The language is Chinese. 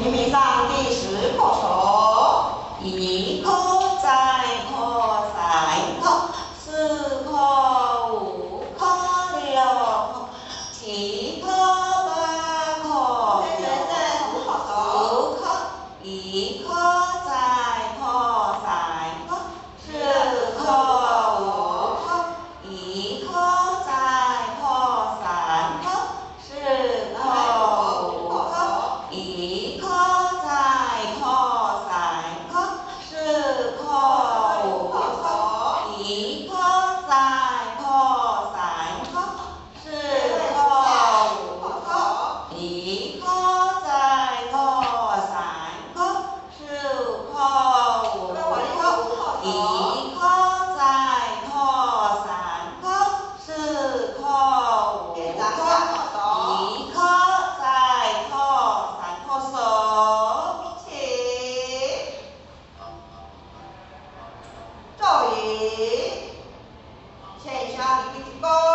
明明上第10课说1课再课3课4课5课6课7课8课9课1课再课3课4课5课1课再课3课4课5课1课再课3课4课5课1课再课3课4课5课1课再课3课4课5课1课再课3课4课5课1课再课3课手起注意，现象第1个。